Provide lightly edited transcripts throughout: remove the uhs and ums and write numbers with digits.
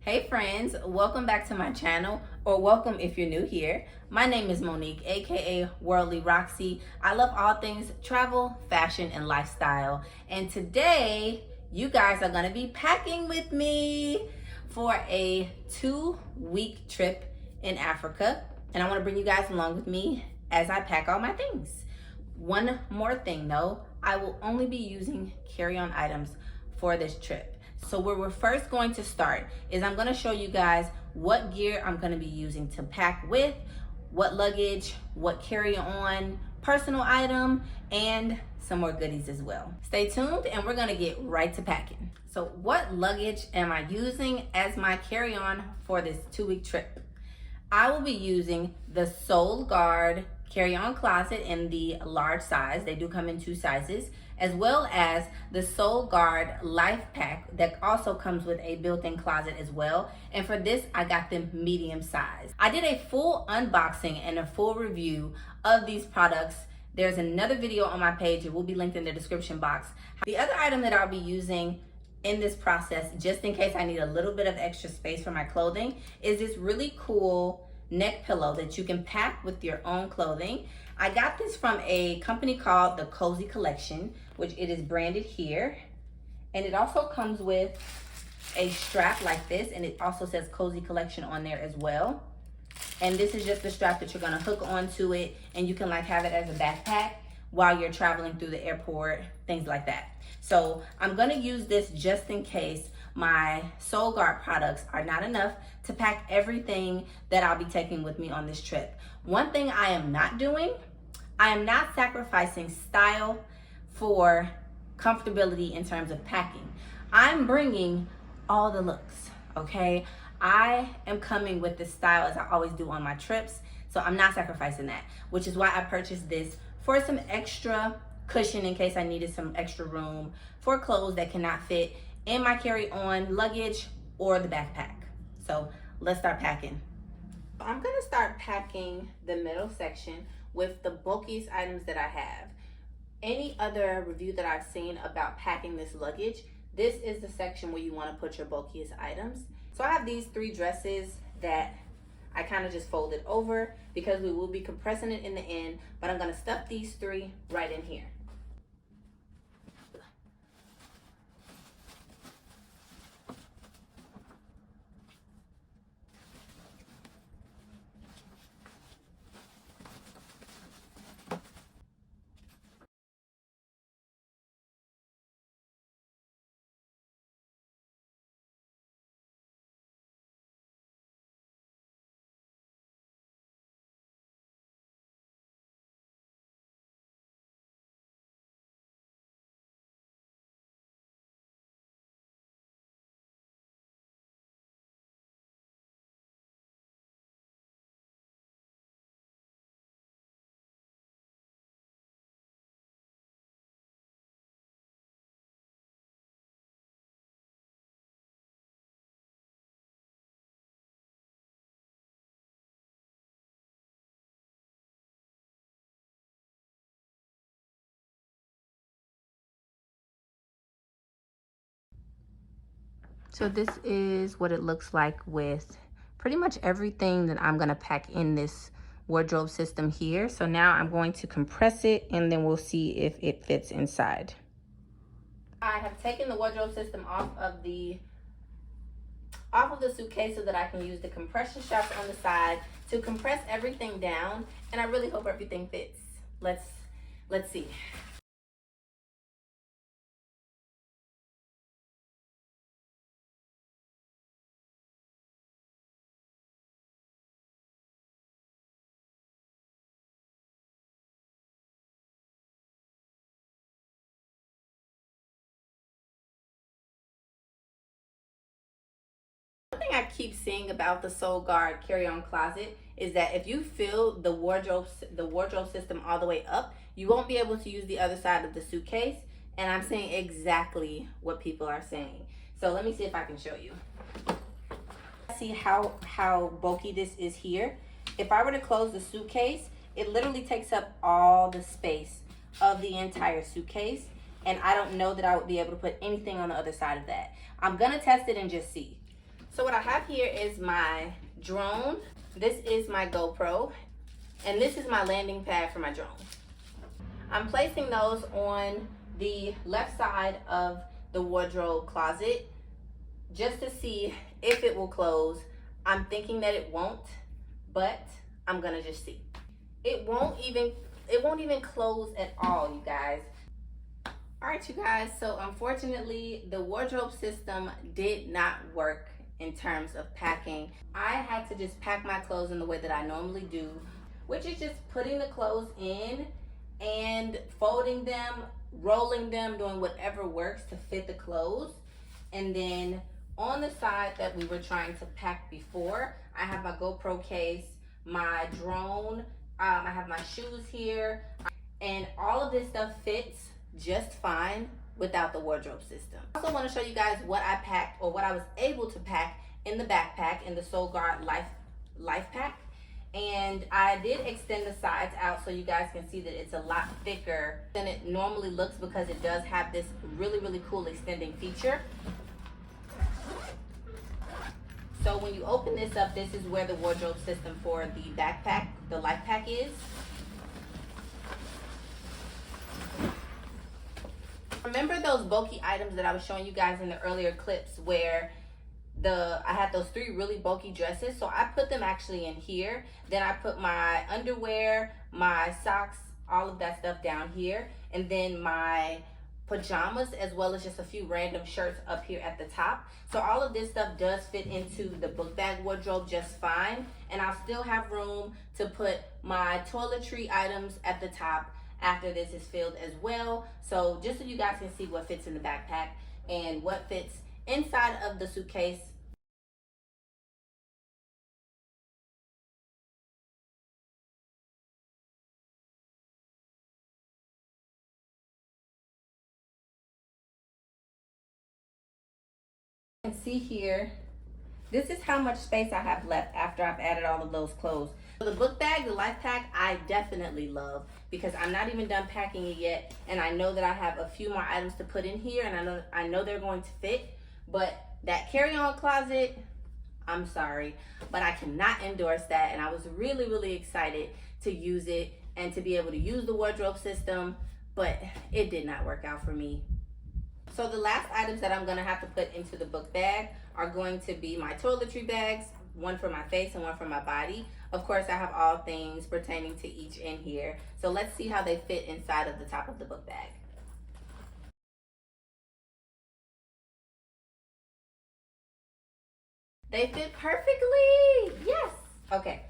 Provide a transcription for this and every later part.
Hey friends, welcome back to my channel, or welcome if you're new here. My name is Monique, aka Worldly Roxy. I love all things travel, fashion, and lifestyle. And today, you guys are gonna be packing with me for a 2-week trip in Africa. And I wanna bring you guys along with me as I pack all my things. One more thing though, I will only be using carry-on items for this trip. So where we're first going to start is I'm going to show you guys what gear I'm going to be using to pack with, what luggage, what carry-on personal item, and some more goodies as well. Stay tuned and we're going to get right to packing. So what luggage am I using as my carry-on for this 2-week trip? I will be using the Solgaard carry-on closet in the large size. They do come in 2 sizes, as well as the Solgaard Life Pack that also comes with a built-in closet as well. And for this, I got them medium size. I did a full unboxing and a full review of these products. There's another video on my page. It will be linked in the description box. The other item that I'll be using in this process, just in case I need a little bit of extra space for my clothing, is this really cool neck pillow that you can pack with your own clothing. I got this from a company called the Cozy Collection, which it is branded here. And it also comes with a strap like this, and it also says Cozy Collection on there as well. And this is just the strap that you're gonna hook onto it, and you can like have it as a backpack while you're traveling through the airport, things like that. So I'm gonna use this just in case my Solgaard products are not enough to pack everything that I'll be taking with me on this trip. One thing I am not doing, I am not sacrificing style for comfortability in terms of packing. I'm bringing all the looks, okay? I am coming with the style as I always do on my trips, so I'm not sacrificing that, which is why I purchased this for some extra cushion in case I needed some extra room for clothes that cannot fit in my carry-on luggage or the backpack. So let's start packing. I'm gonna start packing the middle section with the bulkiest items that I have. Any other review that I've seen about packing this luggage, this is the section where you wanna put your bulkiest items. So I have these 3 dresses that I kind of just folded over because we will be compressing it in the end, but I'm gonna stuff these 3 right in here. So this is what it looks like with pretty much everything that I'm gonna pack in this wardrobe system here. So now I'm going to compress it and then we'll see if it fits inside. I have taken the wardrobe system off of the suitcase so that I can use the compression straps on the side to compress everything down, and I really hope everything fits. Let's see. One thing I keep seeing about the Solgaard carry-on closet is that if you fill the wardrobe system all the way up, you won't be able to use the other side of the suitcase. And I'm saying exactly what people are saying. So let me see if I can show you. See how bulky this is here? If I were to close the suitcase, it literally takes up all the space of the entire suitcase. And I don't know that I would be able to put anything on the other side of that. I'm gonna test it and just see. So what I have here is my drone. This is my GoPro, and this is my landing pad for my drone. I'm placing those on the left side of the wardrobe closet just to see if it will close. I'm thinking that it won't, but I'm gonna just see. It won't even close at all, you guys. All right, you guys, so unfortunately the wardrobe system did not work in terms of packing. I had to just pack my clothes in the way that I normally do, which is just putting the clothes in and folding them, rolling them, doing whatever works to fit the clothes. And then on the side that we were trying to pack before, I have my GoPro case, my drone, I have my shoes here, and all of this stuff fits just fine without the wardrobe system. I also want to show you guys what I packed, or what I was able to pack in the backpack, in the Solgaard Life Pack. And I did extend the sides out so you guys can see that it's a lot thicker than it normally looks, because it does have this really cool extending feature. So when you open this up, this is where the wardrobe system for the backpack, the Life Pack, is. Remember those bulky items that I was showing you guys in the earlier clips where I had those 3 really bulky dresses? So I put them actually in here. Then I put my underwear, my socks, all of that stuff down here. And then my pajamas, as well as just a few random shirts up here at the top. So all of this stuff does fit into the book bag wardrobe just fine. And I'll still have room to put my toiletry items at the top after this is filled as well. So just so you guys can see what fits in the backpack and what fits inside of the suitcase. You can see here, this is how much space I have left after I've added all of those clothes. So the book bag, the Life Pack, I definitely love, because I'm not even done packing it yet, and I know that I have a few more items to put in here, and I know they're going to fit. But that carry-on closet, I'm sorry, but I cannot endorse that. And I was really excited to use it and to be able to use the wardrobe system, but it did not work out for me. So the last items that I'm gonna have to put into the book bag are going to be my toiletry bags, one for my face and one for my body. Of course, I have all things pertaining to each in here. So let's see how they fit inside of the top of the book bag. They fit perfectly, yes. Okay.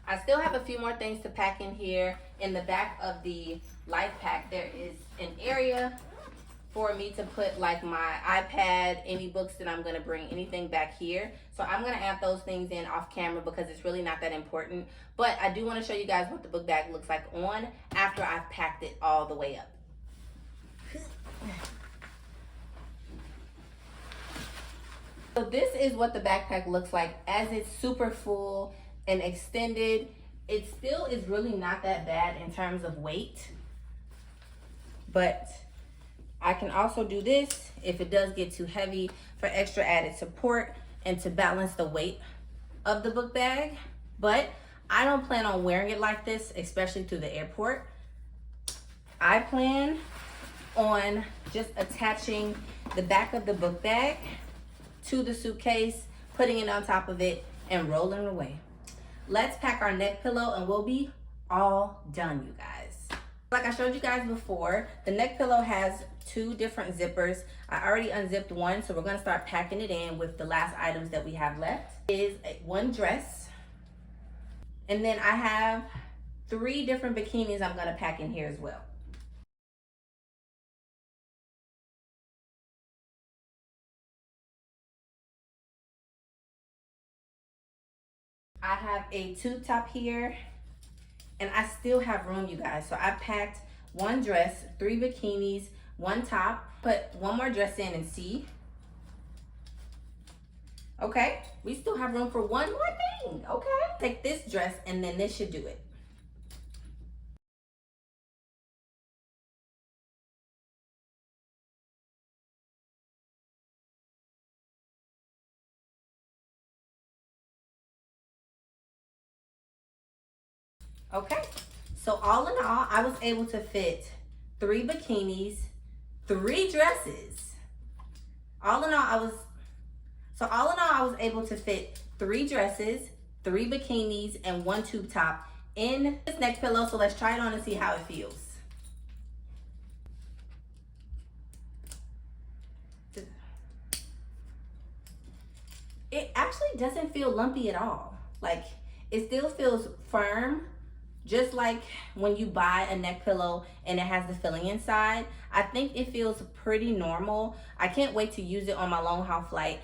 I still have a few more things to pack in here. In the back of the Life Pack, there is an area for me to put like my iPad, any books that I'm gonna bring, anything back here. So I'm gonna add those things in off camera because it's really not that important. But I do wanna show you guys what the book bag looks like on after I've packed it all the way up. So this is what the backpack looks like as it's super full and extended. It still is really not that bad in terms of weight, but I can also do this if it does get too heavy for extra added support and to balance the weight of the book bag. But I don't plan on wearing it like this, especially to the airport. I plan on just attaching the back of the book bag to the suitcase, putting it on top of it, and rolling away. Let's pack our neck pillow and we'll be all done, you guys. Like I showed you guys before, the neck pillow has 2 different zippers. I already unzipped one, so we're gonna start packing it in with the last items that we have left. Is one dress, and then I have 3 different bikinis I'm gonna pack in here as well. I have a tube top here, and I still have room, you guys. So I packed 1 dress, 3 bikinis, 1 top, put 1 more dress in and see. Okay, we still have room for 1 more thing, okay? Take this dress and then this should do it. Okay, so all in all, I was able to fit 3 bikinis, 3 dresses. All in all, I was able to fit 3 dresses, 3 bikinis, and 1 tube top in this neck pillow. So let's try it on and see how it feels. It actually doesn't feel lumpy at all. Like, it still feels firm, just like when you buy a neck pillow and it has the filling inside. I think it feels pretty normal. I can't wait to use it on my long haul flight,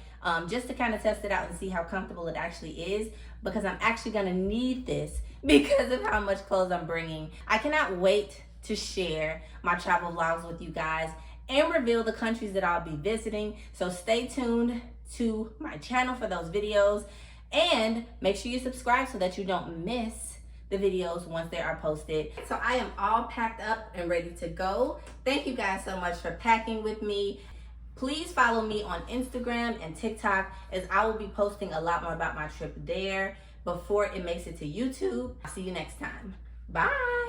just to kind of test it out and see how comfortable it actually is, because I'm actually gonna need this because of how much clothes I'm bringing. I cannot wait to share my travel vlogs with you guys and reveal the countries that I'll be visiting. So stay tuned to my channel for those videos, and make sure you subscribe so that you don't miss the videos once they are posted. So I am all packed up and ready to go. Thank you guys so much for packing with me. Please follow me on Instagram and TikTok, as I will be posting a lot more about my trip there before it makes it to YouTube. I'll see you next time. Bye.